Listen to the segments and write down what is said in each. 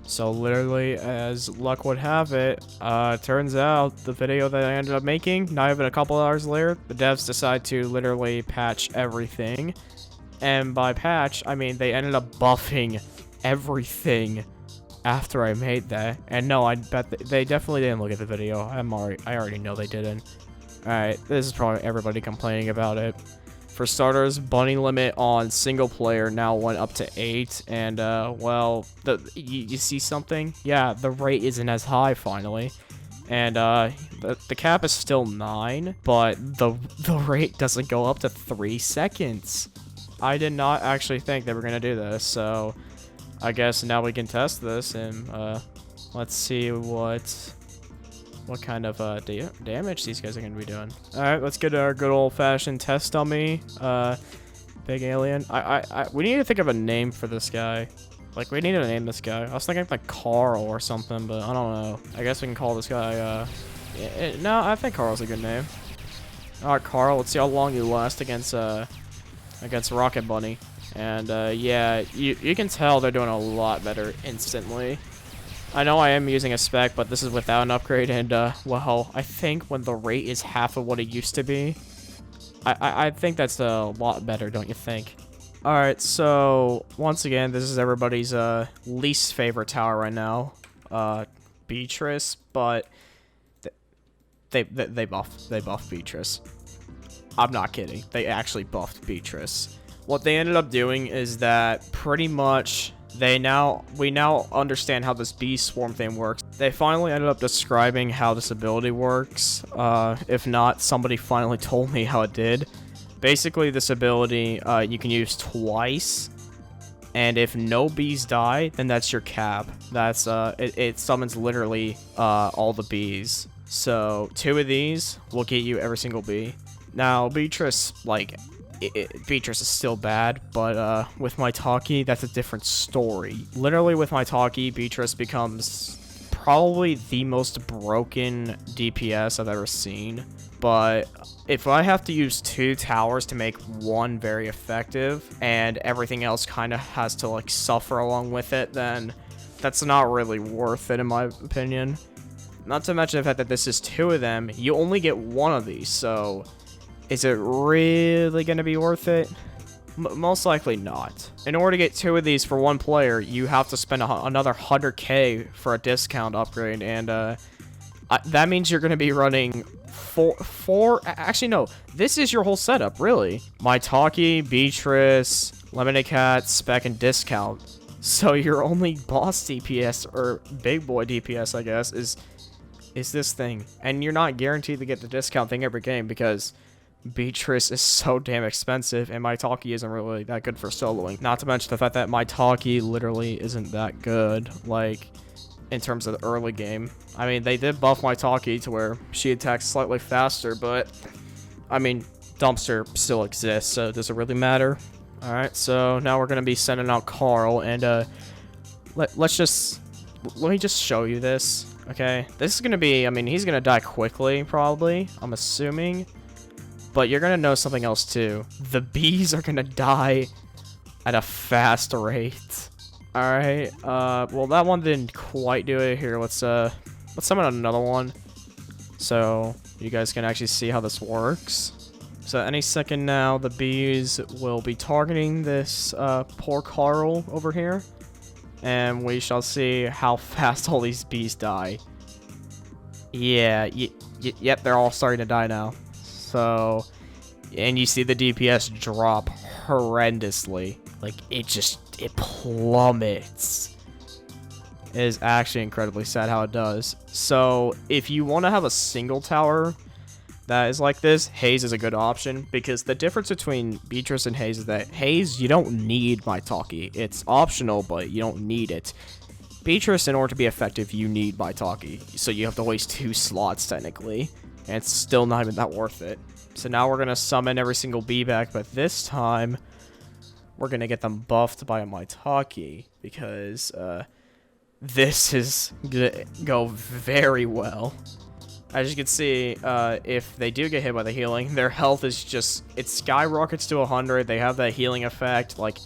So literally, as luck would have it, turns out the video that I ended up making, not even a couple hours later, the devs decide to literally patch everything. And by patch, I mean they ended up buffing everything after I made that. And no, I bet they definitely didn't look at the video. I already know they didn't. Alright, this is probably everybody complaining about it. For starters, bunny limit on single player now went up to 8, and well, you see something? Yeah, the rate isn't as high finally. And the cap is still 9, but the rate doesn't go up to 3 seconds. I did not actually think they were gonna do this, so I guess now we can test this, and let's see what kind of damage these guys are gonna be doing. All right, let's get our good old-fashioned test dummy, big alien. We need to think of a name for this guy. Like, we need to name this guy. I was thinking like Carl or something, but I don't know. I guess we can call this guy. No, I think Carl's a good name. All right, Carl. Let's see how long you last against Rocket Bunny. And yeah, you can tell they're doing a lot better instantly. I know I am using a spec, but this is without an upgrade, and well, I think when the rate is half of what it used to be, I think that's a lot better, don't you think? Alright, so once again, this is everybody's least favorite tower right now, Beetrice, but they buffed Beetrice. I'm not kidding. They actually buffed Beetrice. What they ended up doing is that pretty much we now understand how this bee swarm thing works. They finally ended up describing how this ability works. If not, somebody finally told me how it did. Basically, this ability you can use twice, and if no bees die, then that's your cap. That's it summons literally all the bees. So 2 of these will get you every single bee. Now Beetrice, like, Beetrice is still bad, but with my talkie, that's a different story. Literally, with my talkie, Beetrice becomes probably the most broken DPS I've ever seen. But if I have to use 2 towers to make one very effective, and everything else kind of has to like suffer along with it, then that's not really worth it in my opinion. Not to mention the fact that this is 2 of them, you only get 1 of these, so is it really going to be worth it? Most likely not. In order to get 2 of these for 1 player, you have to spend another 100k for a discount upgrade, and that means you're going to be running actually no, this is your whole setup, really. Maitake, Beetrice, Lemonade Cat, Spec, and Discount. So your only boss DPS, or big boy DPS, I guess, is this thing. And you're not guaranteed to get the discount thing every game, because Beetrice is so damn expensive, and Maitake isn't really that good for soloing. Not to mention the fact that Maitake literally isn't that good, like, in terms of the early game. I mean, they did buff Maitake to where she attacks slightly faster, but, I mean, Dumpster still exists, so does it really matter? Alright, so now we're gonna be sending out Carl, and, let me just show you this, okay? This is gonna be, I mean, he's gonna die quickly, probably, I'm assuming. But you're gonna know something else too. The bees are gonna die at a fast rate. Alright, well that one didn't quite do it. Here, let's summon another one, so you guys can actually see how this works. So any second now, the bees will be targeting this poor Carl over here, and we shall see how fast all these bees die. Yeah, yep, they're all starting to die now. So, and you see the DPS drop horrendously. Like, it plummets. It is actually incredibly sad how it does. So, if you want to have a single tower that is like this, Haze is a good option, because the difference between Beatrice and Haze is that Haze, you don't need Maitake. It's optional, but you don't need it. Beatrice, in order to be effective, you need Maitake. So you have to waste 2 slots, technically. And it's still not even that worth it. So now we're going to summon every single bee back, but this time we're going to get them buffed by a Maitake, because this is going to go very well. As you can see, if they do get hit by the healing, their health is just, it skyrockets to 100. They have that healing effect, like,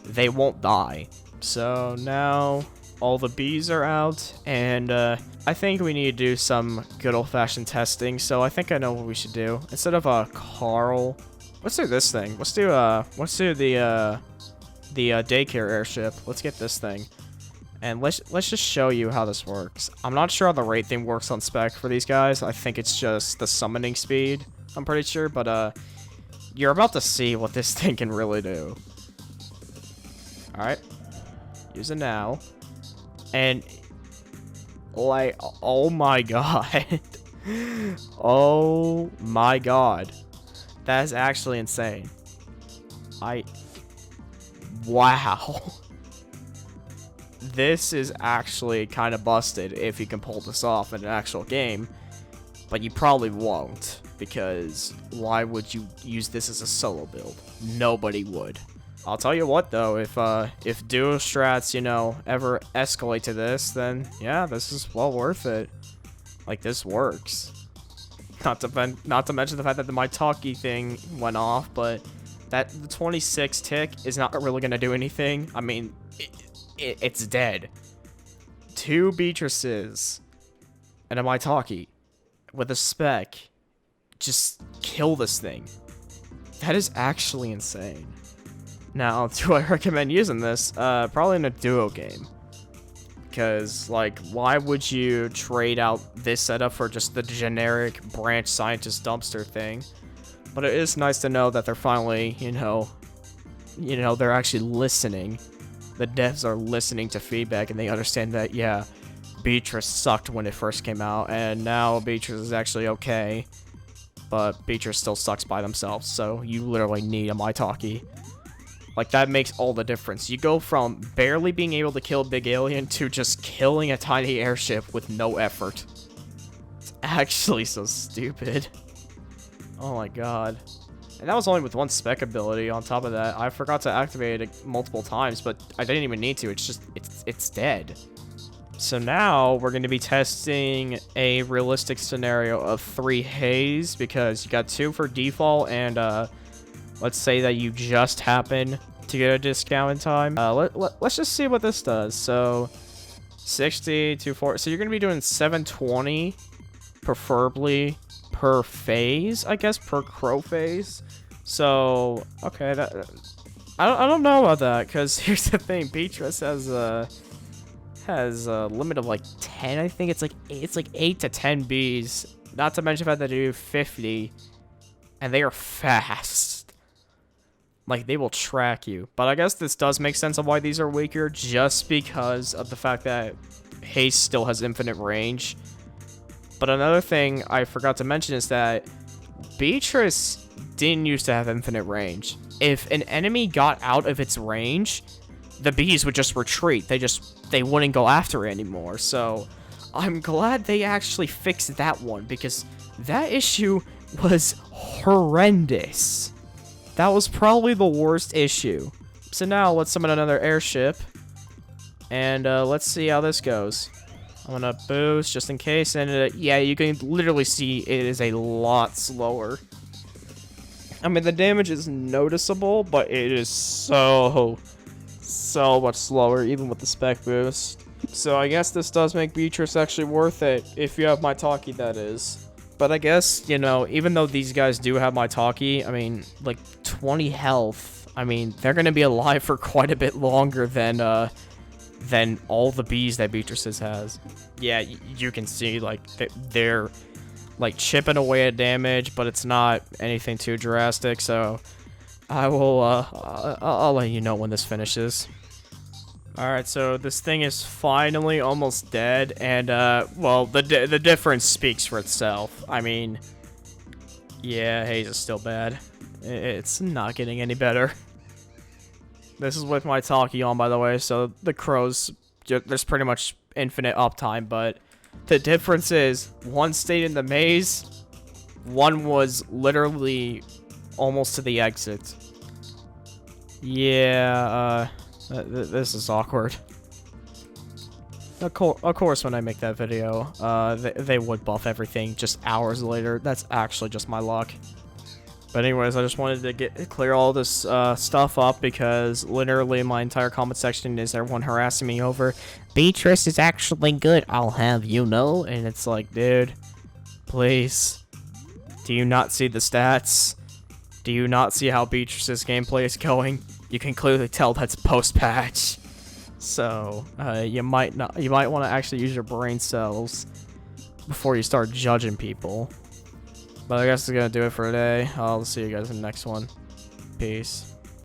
they won't die. So now all the bees are out, and I think we need to do some good old-fashioned testing. So I think I know what we should do. Instead of Carl, let's do this thing. Let's do the daycare airship. Let's get this thing. And let's just show you how this works. I'm not sure how the rate thing works on spec for these guys. I think it's just the summoning speed, I'm pretty sure, but you're about to see what this thing can really do. Alright. Use it now. And like, oh my god. Oh my god. That is actually insane. Wow. This is actually kind of busted if you can pull this off in an actual game, but you probably won't, because why would you use this as a solo build? Nobody would. I'll tell you what though, if duo strats, you know, ever escalate to this, then yeah, this is well worth it. Like, this works. Not to mention the fact that the Maitake thing went off, but the 26 tick is not really gonna do anything. I mean, it's dead. 2 Beatrices and a Maitake with a spec just kill this thing. That is actually insane. Now, do I recommend using this? Probably in a duo game. Because, like, why would you trade out this setup for just the generic branch scientist dumpster thing? But it is nice to know that they're finally, you know, they're actually listening. The devs are listening to feedback, and they understand that, yeah, Beetrice sucked when it first came out, and now Beetrice is actually okay. But Beetrice still sucks by themselves, so you literally need a Maitake. Like, that makes all the difference. You go from barely being able to kill a big alien to just killing a tiny airship with no effort. It's actually so stupid. Oh my god. And that was only with one spec ability on top of that. I forgot to activate it multiple times, but I didn't even need to. It's just, it's dead. So now we're going to be testing a realistic scenario of 3 haze, because you got 2 for default, and let's say that you just happen to get a discount in time. Let's just see what this does. So 60 to 4. So you're going to be doing 720, preferably per phase, I guess, per crow phase. So okay, I don't know about that, because here's the thing: Beetrice has a limit of like 10. I think it's like 8 to 10 bees. Not to mention the fact that they do 50, and they are fast. Like, they will track you. But I guess this does make sense of why these are weaker, just because of the fact that haste still has infinite range. But another thing I forgot to mention is that Beetrice didn't used to have infinite range. If an enemy got out of its range, the bees would just retreat. They wouldn't go after it anymore. So I'm glad they actually fixed that one, because that issue was horrendous. That was probably the worst issue. So now let's summon another airship, and let's see how this goes. I'm gonna boost just in case, and yeah, you can literally see it is a lot slower. I mean, the damage is noticeable, but it is so much slower, even with the spec boost. So I guess this does make Beetrice actually worth it, if you have Maitake, that is. But I guess, you know, even though these guys do have Maitake, I mean, like, 20 health, I mean, they're gonna be alive for quite a bit longer than all the bees that Beetrice has. Yeah, you can see, like, they're, like, chipping away at damage, but it's not anything too drastic, so I will, I'll let you know when this finishes. Alright, so this thing is finally almost dead, and, well, the difference speaks for itself. I mean, yeah, haze is still bad. It's not getting any better. This is with my talkie on, by the way, so the crows, there's pretty much infinite uptime, but the difference is, one stayed in the maze, one was literally almost to the exit. Yeah, this is awkward. Of course, when I make that video, they would buff everything just hours later. That's actually just my luck. But anyways, I just wanted to clear all this stuff up because literally my entire comment section is everyone harassing me over Beetrice is actually good, I'll have you know. And it's like, dude, please. Do you not see the stats? Do you not see how Beatrice's gameplay is going? You can clearly tell that's post-patch. So, you might want to actually use your brain cells before you start judging people. But I guess that's gonna do it for today. I'll see you guys in the next one. Peace.